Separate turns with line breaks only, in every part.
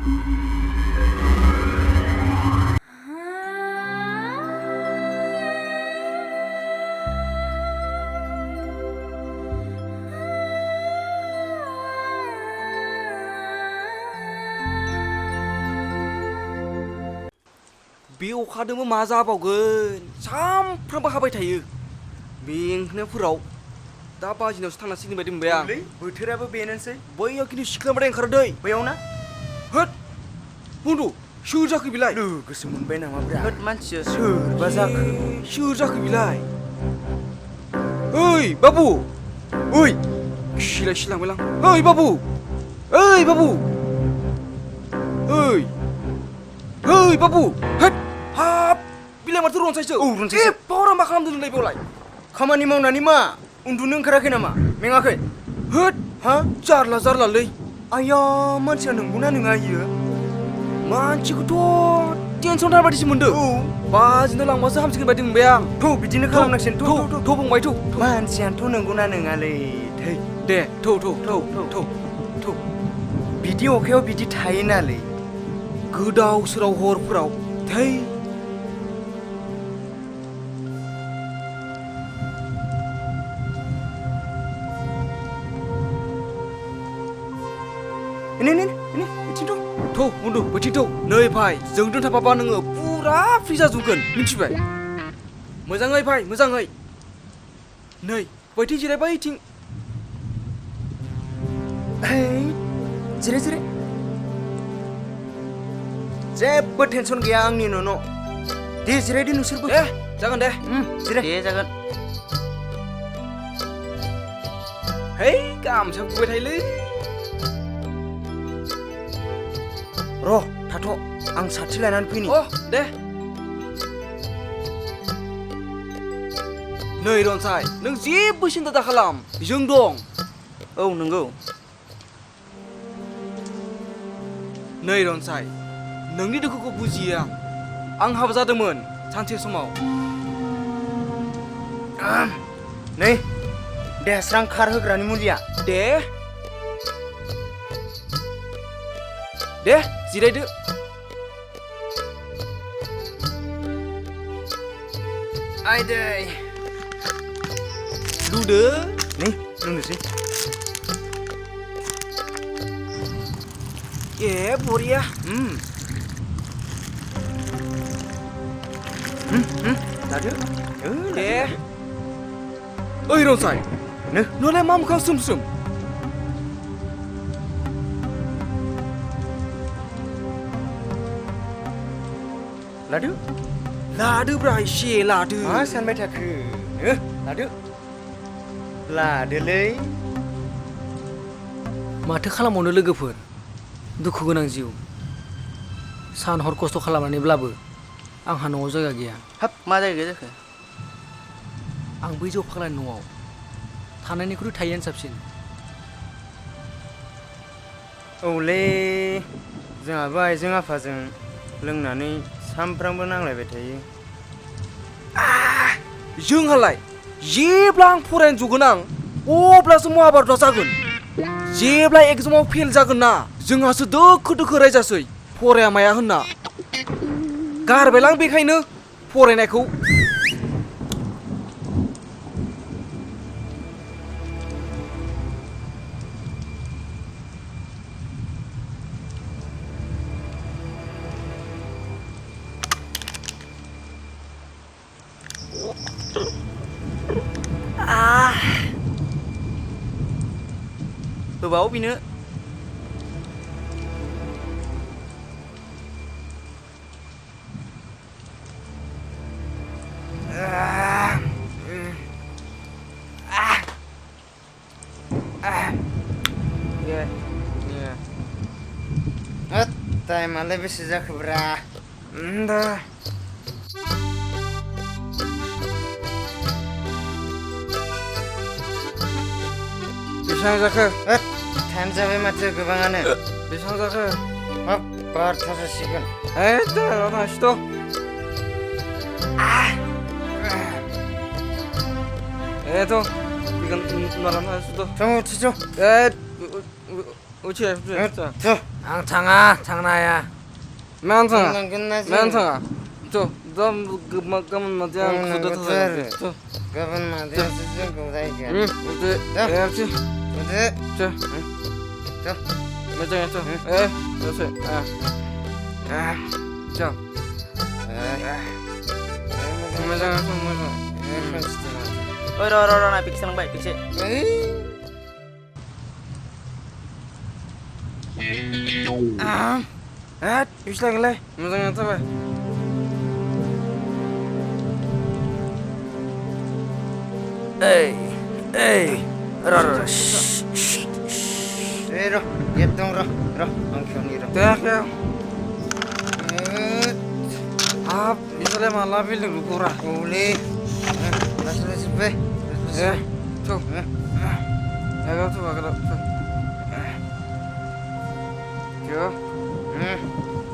बे अखादोंबो मा जाबावगोन सामफ्रामबो हाबाय थायो मेंनायफोराव दा बाजिनावसो थांनांसिगोन बायदि मोनबाय आं
बोथोराबो बेनोसै
बैयाव खिन्थु सिख्लाबाथाय ओंखारो दै
बैयाव ना
होद बन्दु सोर जाखो बिलाय
लोगोसो मोनबाय नामाब्रा
होद मानसिया
सोरबा जाखो
सोर जाखो बिलाय ओइ बाबु ओइ सिलाय सिलांबायलां ओइ बाबु ओइ बाबु ओइ ओइ बाबु होद हाब बिलाय माथो रनसायसो
रनसायसो
पावारा मा खालामदों नोंलाय बेयावलाय
खामानि मावनानै मा उन्दुनो ओंखाराखै नामा मेङाखै
होद
हा
जारला जारलालै
आया मानसिया नंगौना नङा इयो
मानसिखौथ' टेनसन बायदिसो मोनदों बाजिनो लांबासो हामसिगोन बायदि मोनबाय आं
थ' बिदिनो खालामनांसिगोन
थ' फंबाय थ'
मानसियानोथ' नंगौना नङालै थै
दे थ'
बिदि अखायाव बिदि थायोनालै
गोदाव सोराव हरफोराव थै थ' बन्दु बैथिं थ' नै भाइ जोंजों थाफाबा नोङो पुरा फ्रि जाजोबगोन मिथिबाय मोजाङै भाइ मोजाङै नै बैथिं जिरायबाय इथिं
जिराय जेबो टेनसन गैया आंनि न' दे जिरायदो नोंसोरबो
जागोन दे
जिराय
दे जागोन
है गामसा गुबाय थायोलै
र' थाथ' आं साथि लानानै फैनि
दे नै रनसाय नों जेबो सिन्था दा खालाम जों दं
औ नंगौ
नै रनसाय नोंनि दुखुखौ बुजियो आं हाबा जादोंमोन सानसे समाव
नै देहा स्रां खारहोग्रानि मुलिया
दे जिरायदो
आयदै
लुदो
नै लोंनोसै
बरिया
लादो
दे ओइ रनसाय नोंलाय मा मोखां सोम लादोब्रा एसे लादो
मा सानबाय थाखो लादोलै
माथो खालामबावनो लोगोफोर दुखु गोनां जिउ सान हर खस्थ' खालामनानैब्लाबो आंहा न'आव जायगा गैया
हाब मा जायगा जाखो
आं बै जौ फाग्लानि न'आव थानायनिख्रुइ थायैआनो साबसिन
औलै जोंहाबो आइजों आफाजों लोंनानै सामफ्रामबो नांलायबाय थायो
जोंहालाय जेब्ला आं फरायनो जगोन अब्लासो महाभारतआ जागोन जेब्ला एग्जामाव फेल जागोन ना जोंहासो दोखो रायजासै फराया माया होनना गारबायलां बेखायनो फरायनायखौ
होबाव बिनो
टाइमालाय बेसे जाखोब्रा
बेसेबां जाखो
टाइम जाबाय माथो गोबाङानो
बेसेबां जाखो
हाब बारथारसिगोन
थांसैथ' फैगोन उनाव थांसैथ'
उथिथ'
uche
Ang thanga thangnaya.
man thanga to dam gam madyan khuda to
Gaban madyan sizin kudai ya.
uche erchi
Udah.
to
Tuh.
macam to uche to macam
Oi, ro na pik senang baik pik sih.
bisa ngelai macam to bay
Rar.
Ro, get dong ro. Ang kyoni ro.
ya bisa le malah pilih kurang
Boleh. Las be.
to ya to bagala yo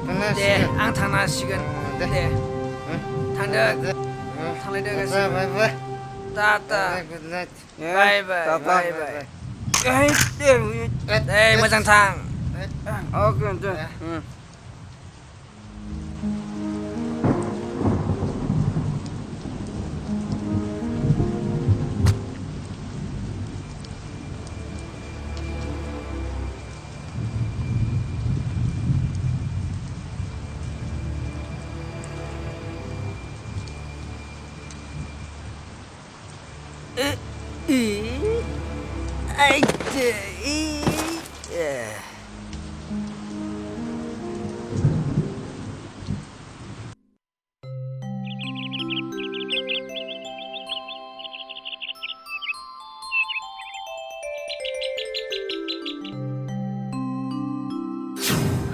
Panas.
네, ang thangna sigan. 네. Thangda. Thanglayda kasi.
Bye bye.
Tata.
Good night.
Bye bye. Bye bye. Mwjang thang.
oke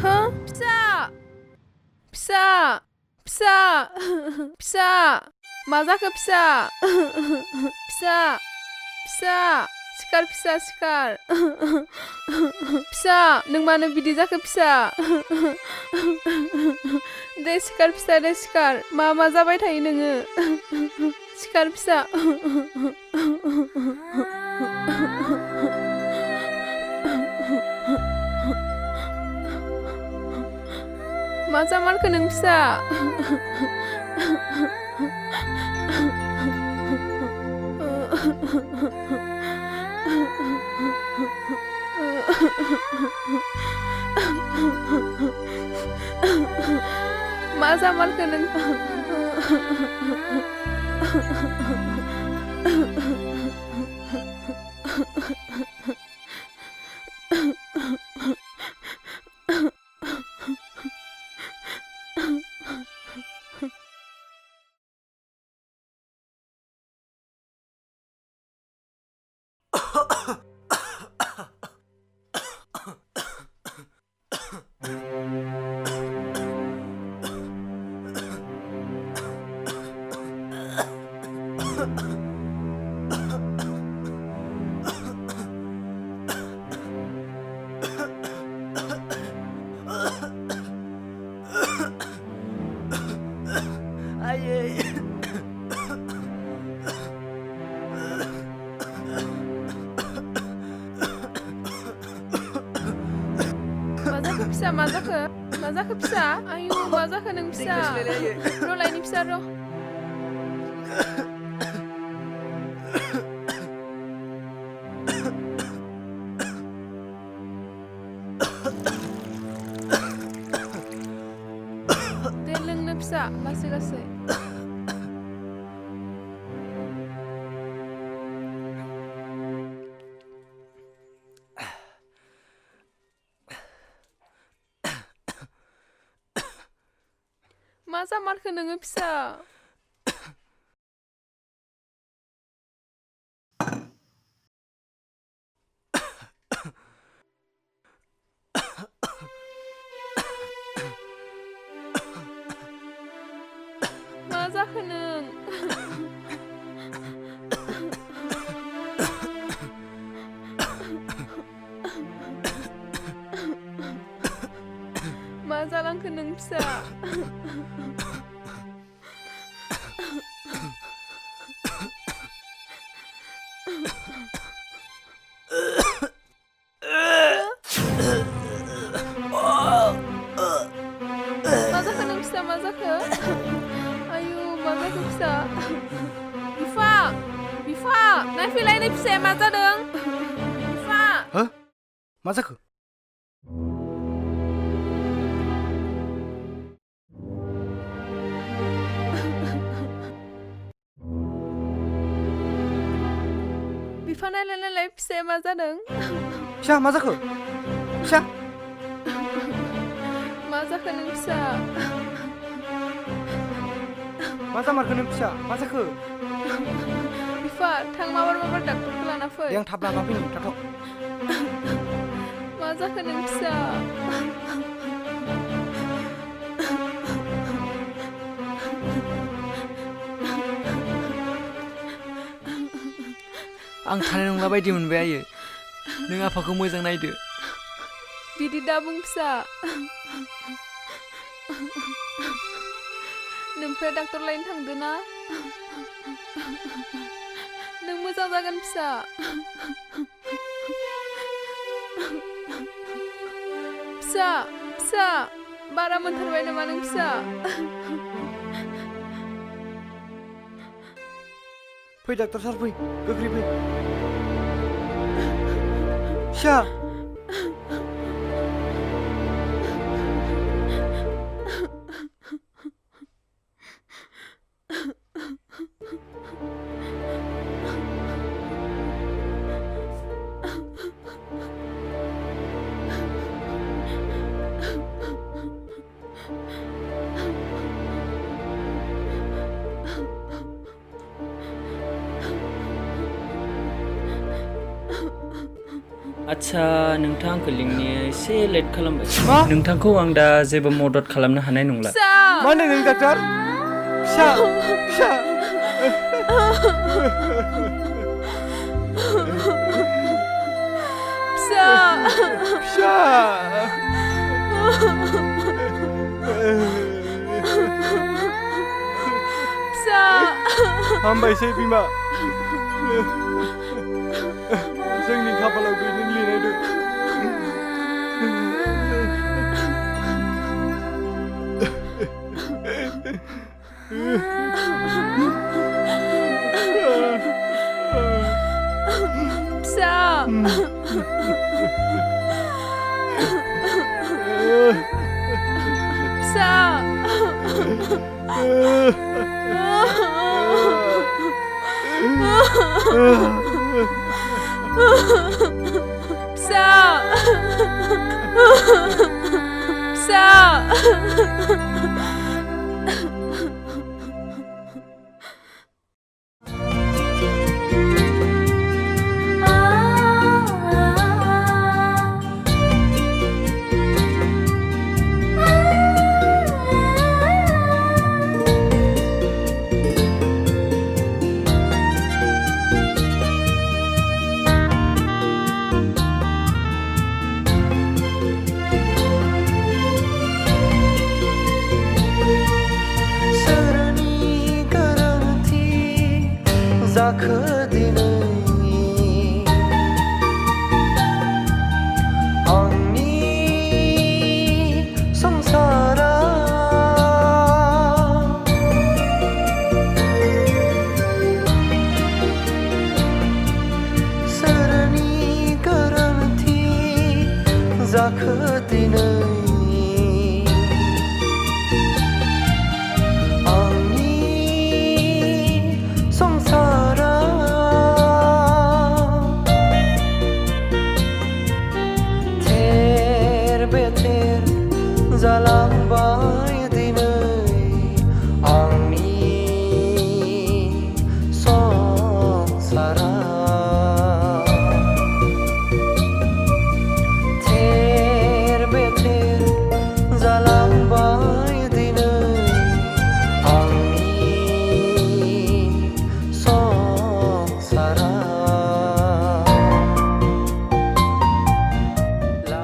Hah? Pisa. Maza ke pisa? Pisa. Sikar. Pisa, nung mana bidi zake pisa? De sikar. Ma zabai thai nungu. Sikar pisa. Maza mal ke nung pisa? Maza mal ke nung Maza ke pisa? Ayo, maza ke nung pisa? Ro lain pisa ro. Deleng na pisa, lase. Maza mal ke nung pisa? Maza ke nung? Maza lang ke nung pisa? मा जाखो आयु मा जाखो फिसा बिफा बिफा नायफैलाय नै फिसाया मा जादों बिफा
हो मा जाखो
बिफा नायलाय फिसाया मा जादों
फिसा मा जाखो फिसा
मा जाखो नों फिसा
मा जामारखो नों फिसा मा जाखो
बिफा थां माबार डाक्टरखौ लाना फै
दे आं थाब लाना फैनि थाथ'
मा जाखो नों फिसा
आं थानाय नंला बायदि मोनबाय आयो नों आफाखौ मोजां नायदो
बिदि दा बुं फिसा नोमफ्राय डाक्टर लायनो थांदो ना नों मोजां जागोन फिसा फिसा फिसा बारा मोनथारबाय नामा नों फिसा
फै डाक्टर सार फै गोख्रै फै फिसा
आच्छा नोंथां आंखौ लिंनो एसे लेट खालामबाय नोंथांखौ आं दा जेबो मदद खालामनो हानाय नंला
फिसा
मा होनदों नों डाक्टर फिसा फिसा
फिसा
फिसा
फिसा
हामबायसै बिमा जोंनि खाफालाव बेनो लिरनाय दं
फिसा फिसा फिसा फिसा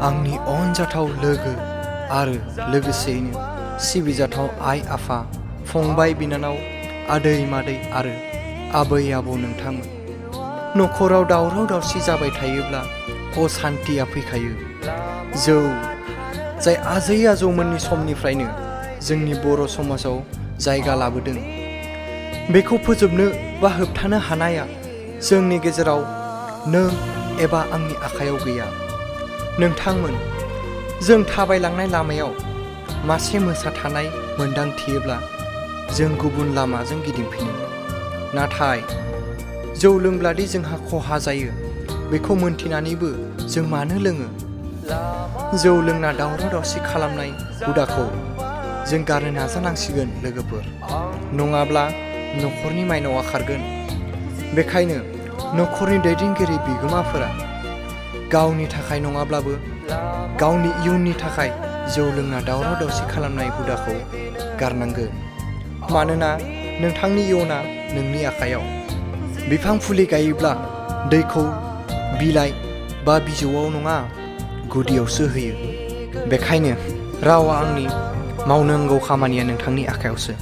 आंनि अनजाथाव लोगो आरो लोगोसेयैनो सिबिजाथाव आइ आफा फंबाय बिनानाव आदै मादै आरो आबै आबौ नोंथांमोन नखराव दावराव दावसि जाबाय थायोब्ला असान्तिया फैखायो जौ जाय आजै आजौमोननि समनिफ्रायनो जोंनि बर' समाजाव जायगा लाबोदों। बेखौ फोजोबनो बा होबथानो हानाया जोंनि गेजेराव नों एबा आंनि आखायाव गैया। नोंथांमोन, जों थाबायलांनाय लामायाव मासे मोसा थानाय मोन्दांथियोब्ला जों गुबुन लामाजों गिदिंफिनो। नाथाय जौ लोंब्लादि जोंहा खहा जायो बेखौ मोनथिनानैबो जों मानो लोङो? जौ लोंना दावराव दावसि खालामनाय हुदाखौ जों गारनो नाजानांसिगोन लोगोफोर, नङाब्ला न'खरनि माइनावा खारगोन। बेखायनो न'खरनि दैदेनगिरि बिगोमाफोरा गावनि थाखाय नङाब्लाबो गावनि इयुननि थाखाय जौ लोंना दावराव दावसि खालामनाय हुदाखौ गारनांगोन। मानोना नोंथांनि इयुना नोंनि आखायाव। बिफां फुलि गायोब्ला दैखौ बिलाइ बा बिजौआव नङा गुदियावसो होयो। बेखायनो रावा आंनि मावनांगौ खामानिया नोंथांनि आखायावसो।